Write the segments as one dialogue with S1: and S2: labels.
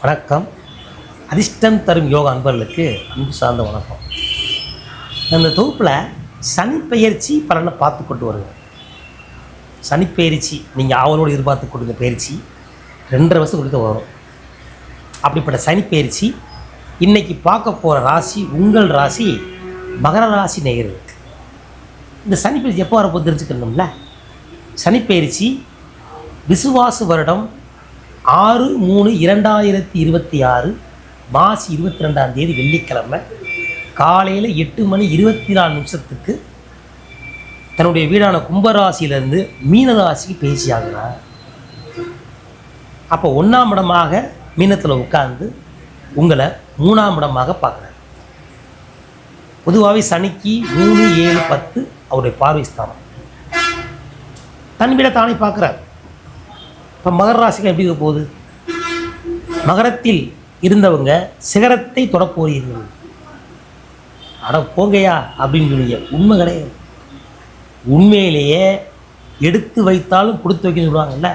S1: வணக்கம். அதிர்ஷ்டம் தரும் யோகா அன்பர்களுக்கு அன்பு சார்ந்த வணக்கம். இந்த தொகுப்பில் சனிப்பெயர்ச்சி பலனை பார்த்து கொண்டு வருங்க. சனிப்பெயர்ச்சி நீங்கள் ஆவலோடு எதிர்பார்த்து கொடுங்க. பயிற்சி 2.5 வருஷம் கொடுத்து வரும். அப்படிப்பட்ட சனிப்பெயர்ச்சி இன்றைக்கி பார்க்க போகிற ராசி உங்கள் ராசி மகர ராசி நேயர்களுக்கு. இந்த சனிப்பெயர்ச்சி எப்போ வரப்போ தெரிஞ்சுக்கணும்ல. சனிப்பெயர்ச்சி விசுவாச வருடம் 6/3/2026 மார்ச் 22 வெள்ளிக்கிழமை காலையில் 8:24 தன்னுடைய வீடான கும்பராசியிலேருந்து மீனராசிக்கு பயிற்சி ஆகிறார். அப்போ 1ஆம் இடமாக மீனத்தில் உட்கார்ந்து உங்களை 3ஆம் இடமாக பார்க்குறார். பொதுவாகவே சனிக்கு 3, 7, 10 அவருடைய பார்வை ஸ்தானம். தன் வீடை தானே பார்க்குறார். இப்போ மகர ராசிக்கு எப்படி இருக்க போகுது? மகரத்தில் இருந்தவங்க சிகரத்தை தொடப்போறீர்கள். அட போங்கையா அப்படின்னு சொல்லுங்க. உண்மை கிடையாது. உண்மையிலேயே எடுத்து வைத்தாலும் கொடுத்து வைக்கணும்னு சொல்லுவாங்கல்ல.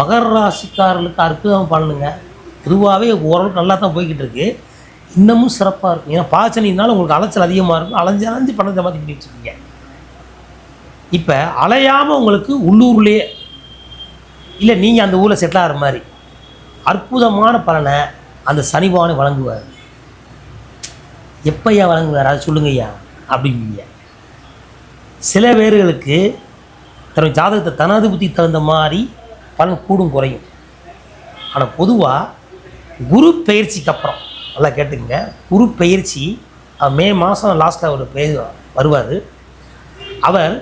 S1: மகர ராசிக்காரர்களுக்கு அற்புதம் பண்ணுங்க. பொதுவாகவே ஓரளவுக்கு நல்லா தான் போய்கிட்டு இருக்கு. இன்னமும் சிறப்பாக இருக்கும். ஏன்னா பாச்சனினாலும் உங்களுக்கு அலைச்சல் அதிகமாக இருக்கும். அலைஞ்சு பணத்தை மாற்றி பண்ணி வச்சுருக்கீங்க. இப்போ அலையாமல் உங்களுக்கு உள்ளூர்லேயே இல்லை நீங்கள் அந்த ஊரில் செட்டில் ஆகிற மாதிரி அற்புதமான பலனை அந்த சனிபகவானை வழங்குவார். எப்பையா வழங்குவார் அதை சொல்லுங்கய்யா அப்படிங்க. சில பேர்களுக்கு தன்னுடைய ஜாதகத்தை தனாதிபதி தகுந்த மாதிரி பலன் கூடும் குறையும். ஆனால் பொதுவாக குரு பெயர்ச்சிக்கு அப்புறம் நல்லா கேட்டுங்க. குரு பெயர்ச்சி மே மாதம் லாஸ்ட்டில் அவர் வருவார். அவர்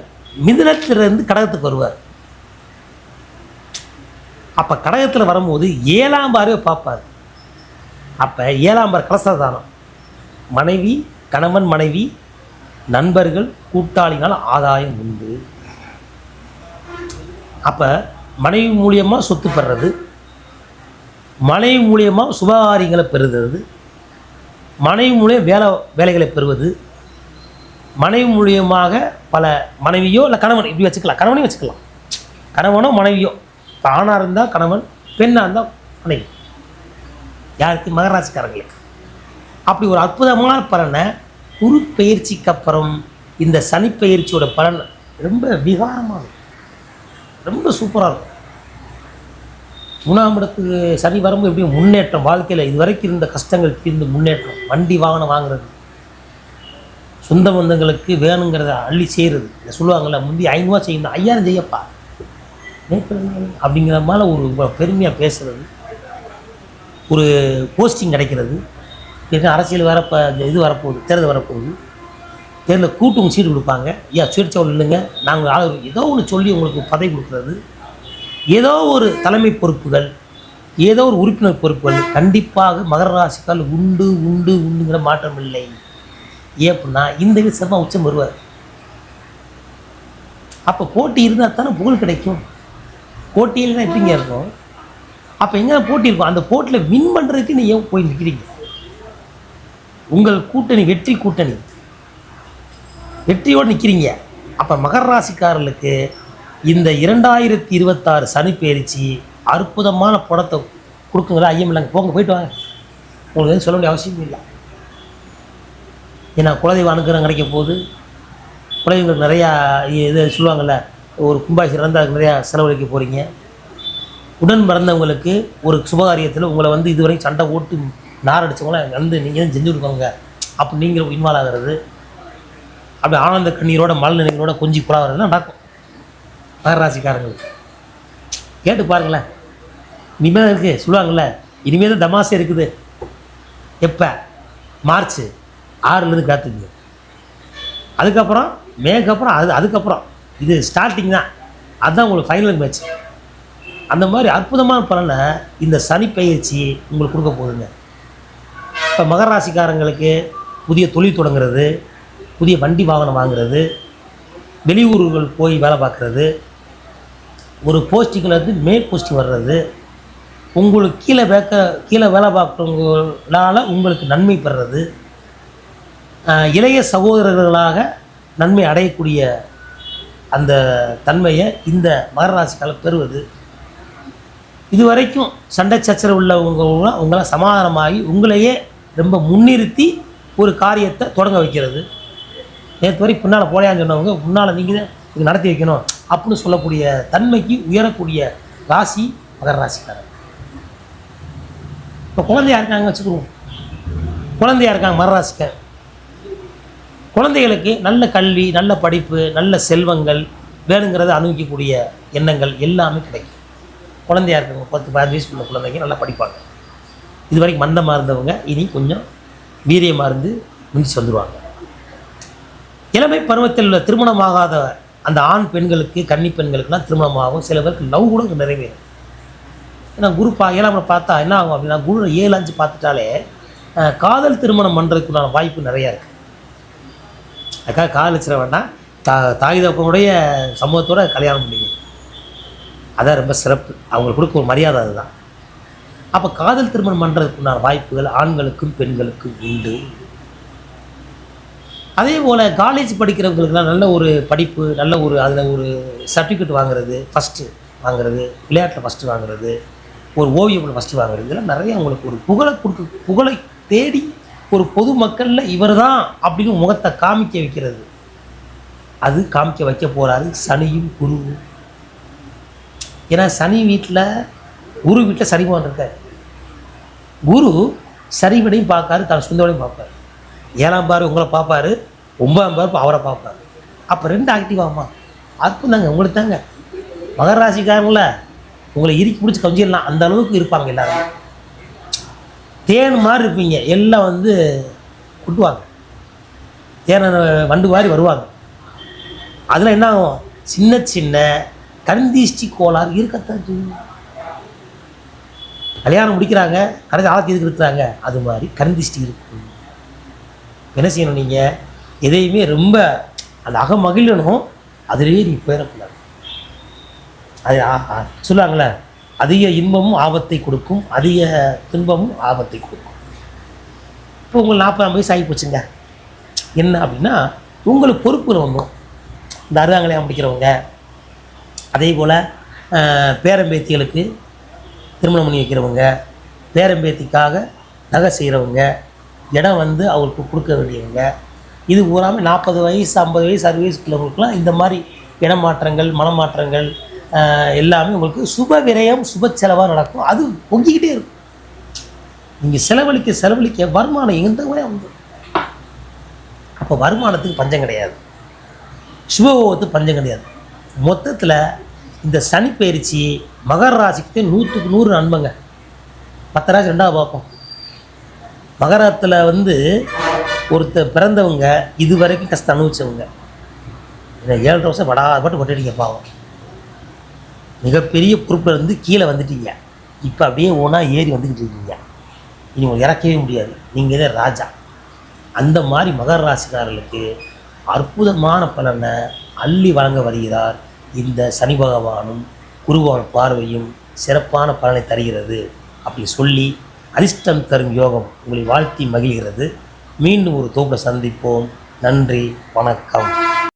S1: மிதுனத்திலிருந்து கடகத்துக்கு வருவார். அப்போ கடகத்தில் வரும்போது 7ஆம் பார்வை பார்ப்பார். அப்போ 7ஆம் பார் கலசதானம். மனைவி, கணவன் மனைவி, நண்பர்கள், கூட்டாளினால் ஆதாயம் உண்டு. அப்போ மனைவி மூலியமாக சொத்து பெறுறது, மனைவி மூலியமாக சுபகாரியங்களை பெறுகிறது, மனைவி மூலியம் வேலைகளை பெறுவது, மனைவி மூலியமாக பல மனைவியோ இல்லை கணவன் இப்படி வச்சுக்கலாம். கணவனையும் வச்சுக்கலாம். கணவனோ மனைவியோ. இப்போ ஆணாக இருந்தால் கணவன், பெண்ணாக இருந்தால் மனைவி. யாருக்கு? மகராசிக்காரங்களுக்கு. அப்படி ஒரு அற்புதமான பலனை குரு பெயர்ச்சிக்கு அப்புறம் இந்த சனி பெயர்ச்சியோட பலன் ரொம்ப விகாரமாக இருக்கும். ரொம்ப சூப்பராக இருக்கும். 3ஆம் இடத்துக்கு சனி வரும்போது எப்படியும் முன்னேற்றம். வாழ்க்கையில் இது வரைக்கும் இருந்த கஷ்டங்கள் தீர்ந்து முன்னேற்றம். வண்டி வாகனம் வாங்குறது, சொந்த பந்தங்களுக்கு வேணுங்கிறத அள்ளி செய்கிறது. இதை சொல்லுவாங்கள்ல, முந்தி 500 செய்யணும், 5000 செய்யப்பா அப்படிங்கிற மாதிரி ஒரு பெருமையாக பேசுகிறது. ஒரு போஸ்டிங் கிடைக்கிறது. ஏன்னா அரசியல் வரப்போ இது வரப்போகுது, தேர்தல் வரப்போகுது. தேர்தலில் கூட்டு சீட்டு கொடுப்பாங்க. சுயேட்சையில் இல்லைங்க நாங்கள் ஏதோ ஒன்று சொல்லி உங்களுக்கு பதவி கொடுக்குறது, ஏதோ ஒரு தலைமை பொறுப்புகள், ஏதோ ஒரு உறுப்பினர் பொறுப்புகள் கண்டிப்பாக மகர ராசிக்கால் உண்டுங்கிற மாற்றம் இல்லை. ஏன் அப்படின்னா இந்த செவ்வாய் உச்சம் வருவார். அப்போ போட்டி இருந்தால் தானே புகழ் கிடைக்கும். போட்டியில் தான் எப்படிங்க இருக்கும்? அப்போ எங்கே போட்டி இருக்கும்? அந்த போட்டியில் வின் பண்ணுறதுக்கு நீங்கள் போய் நிற்கிறீங்க. உங்கள் கூட்டணி வெற்றி கூட்டணி வெற்றியோடு நிற்கிறீங்க. அப்போ மகர ராசிக்காரர்களுக்கு இந்த 2026 சனி பெயர்ச்சி அற்புதமான படத்தை கொடுக்குங்களா? ஐயம் இல்லைங்க, போங்க போயிட்டு வாங்க. உங்களுக்கு எதுவும் சொல்ல வேண்டிய அவசியம் இல்லை. ஏன்னா குலதெய்வ அனுகிரகம் கிடைக்க போகுது. குலதெய்வங்களுக்கு நிறையா இது சொல்லுவாங்கள்ல, ஒரு கும்பாபிஷேகம் இருந்தால் அதுக்கு நிறையா செலவழிக்க போகிறீங்க. உடன் பிறந்தவங்களுக்கு ஒரு சுபகாரியத்தில் உங்களை இதுவரை சண்டை ஓட்டு நாரடிச்சவங்களாம் நீங்கள் தான் செஞ்சு கொடுப்பாங்க. அப்போ நீங்கள் இன்வால்வ் ஆகிறது, அப்படி ஆனந்த கண்ணீரோட மழை நினைங்களோட கொஞ்சம் குழாகிறதுலாம் நடக்கும் மகராசிக்காரங்களுக்கு. கேட்டு பாருங்களேன். இனிமேல் இருக்குது சொல்லுவாங்கள்ல, இனிமேல் தான் தமாசை இருக்குது. எப்போ? மார்ச் 6 காத்துக்குங்க. அதுக்கப்புறம் மேற்கப்புறம் அதுக்கப்புறம் இது ஸ்டார்டிங் தான். அதுதான் உங்களுக்கு ஃபைனல் மேட்ச். அந்த மாதிரி அற்புதமான பலனை இந்த சனி பயிற்சி உங்களுக்கு கொடுக்க போகுதுங்க. இப்போ மகர ராசிக்காரங்களுக்கு புதிய தொழில் தொடங்குறது, புதிய வண்டி வாகனம் வாங்குறது, வெளியூர்கள் போய் வேலை பார்க்குறது, ஒரு போஸ்டிங்கில் மேல் போஸ்டிங் வர்றது, உங்களுக்கு கீழே வேலை பார்க்குறவங்களால உங்களுக்கு நன்மை பெறுறது, இளைய சகோதரர்களாக நன்மை அடையக்கூடிய அந்த தன்மையை இந்த மகர ராசிக்கால பெறுவது, இது வரைக்கும் சண்டை சச்சரவு உள்ளவங்க உங்களை சமாதானமாகி உங்களையே ரொம்ப முன்னிறுத்தி ஒரு காரியத்தை தொடங்க வைக்கிறது. நேற்று வரைக்கும் பின்னால் போலையான்னு சொன்னவங்க முன்னால் நீங்கள் தான் இது நடத்தி வைக்கணும் அப்படின்னு சொல்லக்கூடிய தன்மைக்கு உயரக்கூடிய ராசி மகர ராசிக்காரர். இப்போ குழந்தையா இருக்காங்க வச்சுக்குவோம், குழந்தையா இருக்காங்க மகர ராசிக்காரர். குழந்தைகளுக்கு நல்ல கல்வி, நல்ல படிப்பு, நல்ல செல்வங்கள் வேணுங்கிறத அனுபவிக்கக்கூடிய எண்ணங்கள் எல்லாமே கிடைக்கும். குழந்தையா இருக்கவங்க 10-15 வயசுக்குள்ள குழந்தைங்க நல்லா படிப்பாங்க. இது வரைக்கும் மந்தமாக இருந்தவங்க இனி கொஞ்சம் வீரியமாக இருந்து முடிச்சு வந்துடுவாங்க. இளமை பருவத்தில் உள்ள திருமணமாகாத அந்த ஆண் பெண்களுக்கு, கன்னி பெண்களுக்குலாம் திருமணமாகும். சில பேருக்கு லவ் கூட நிறைவேறும். ஏன்னா குரு 7ஆம் பார்த்தா என்ன ஆகும் அப்படின்னா, குரு 7-5 பார்த்துட்டாலே காதல் திருமணம் பண்ணுறதுக்குண்டான வாய்ப்பு நிறையா இருக்குது. அதுக்காக காதலிச்சிட வேண்டாம், தாய் தகப்பனுடைய சமூகத்தோட கல்யாணம் பண்ணிங்க, அதான் ரொம்ப சிறப்பு. அவங்களுக்கு கொடுக்க ஒரு மரியாதை அதுதான். அப்போ காதல் திருமணம் பண்ணுறதுக்குண்டான வாய்ப்புகள் ஆண்களுக்கும் பெண்களுக்கும் உண்டு. அதே போல் காலேஜ் படிக்கிறவங்களுக்குலாம் நல்ல ஒரு படிப்பு, நல்ல ஒரு அதில் ஒரு சர்டிஃபிகேட் வாங்குறது, ஃபஸ்ட்டு வாங்குறது, விளையாட்டில் ஃபஸ்ட்டு வாங்குறது, ஒரு ஓவியத்தில் ஃபஸ்ட்டு வாங்குறது, இதெல்லாம் நிறைய அவங்களுக்கு ஒரு புகழை தேடி ஒரு பொதுமக்களில் இவர் தான் அப்படின்னு முகத்தை காமிக்க வைக்கிறது. அது காமிக்க வைக்க போகிறாரு சனியும் குருவும். ஏன்னா சனி வீட்டில், குரு வீட்டில் சனி பகவான் இருக்கார். குரு சரிவிடையும் பார்க்காரு, தன் சொந்தோடையும் பார்ப்பார். 7ஆம் பார் உங்களை பார்ப்பார், 9ஆம் பார் அவரை பார்ப்பார். அப்போ 2 ஆக்டிவாகுமா? அதுக்கும் தாங்க உங்களுக்கு தாங்க மகர ராசிக்காரங்கள உங்களை இறுக்கி பிடிச்சி கவிஞ்சிடலாம், அந்த அளவுக்கு இருப்பாங்க எல்லாரும். தேன் மாதிரி இருப்பீங்க, எல்லாம் வந்து குட்டுவாங்க, தேனை வண்டு மாதிரி வருவாங்க. அதில் என்ன ஆகும்? சின்ன சின்ன கண்திஷ்டி கோளாறு இருக்கத்தான் செய்யும். கல்யாணம் முடிக்கிறாங்க, கடைசி ஆழத்தி எதுக்கு இருக்கிறாங்க, அது மாதிரி கண்திஷ்டி இருக்கும். என்ன செய்யணும்? நீங்கள் எதையுமே ரொம்ப அந்த அகமகிழணும், அதிலேயே நீ போயிடக்கூடாது. அது சொல்லுவாங்களே, அதிக இன்பமும் ஆபத்தை கொடுக்கும், அதிக துன்பமும் ஆபத்தை கொடுக்கும். இப்போ உங்களுக்கு 40 வயசு ஆகி போச்சுங்க, என்ன அப்படின்னா உங்களுக்கு பொறுப்புகள் வந்துடும். இந்த அருகாங்கலையாக முடிக்கிறவங்க, அதே போல் பேரம்பேத்திகளுக்கு திருமணம் பண்ணி வைக்கிறவங்க, பேரம்பேத்திக்காக நகை செய்கிறவங்க, இடம் வந்து அவருக்கு கொடுக்க வேண்டியவங்க, இது பூராமல் 40 வயசு 50 வயசு 60 வயசுக்குள்ளவங்களுக்குலாம் இந்த மாதிரி இடமாற்றங்கள், மனமாற்றங்கள் எல்லாமே உங்களுக்கு சுப விரயம், சுப செலவாக நடக்கும். அது பொங்கிக்கிட்டே இருக்கும். நீங்கள் செலவழிக்க வருமானம் எந்த முறையாக வந்து, அப்போ வருமானத்துக்கு பஞ்சம் கிடையாது, சுபத்துக்கு பஞ்சம் கிடையாது. மொத்தத்தில் இந்த சனி பயிற்சி மகர ராசிக்கு 100க்கு 100 நன்மைங்க. 10 ராசி 2ஆவது பார்ப்போம். மகரத்தில் வந்து ஒருத்தர் பிறந்தவங்க இது வரைக்கும் கஷ்டம் அனுபவிச்சவங்க, 7 வருஷம் படாபட்டு கொட்டிட்டீங்க பாவம். மிகப்பெரிய பொறுப்பில் இருந்து கீழே வந்துட்டீங்க, இப்போ அப்படியே ஒன்றா ஏறி வந்துக்கிட்டு இருக்கீங்க. இனி உங்களுக்கு இறக்கவே முடியாது, நீங்கள் தான் ராஜா. அந்த மாதிரி மகர ராசிக்காரர்களுக்கு அற்புதமான பலனை அள்ளி வழங்க வருகிறார் இந்த சனி பகவானும் குருவான பார்வையும் சிறப்பான பலனை தருகிறது அப்படி சொல்லி அதிர்ஷ்டம் தரும் யோகம் உங்களை வாழ்த்தி மகிழ்கிறது. மீண்டும் ஒரு தொகுப்பில் சந்திப்போம். நன்றி, வணக்கம்.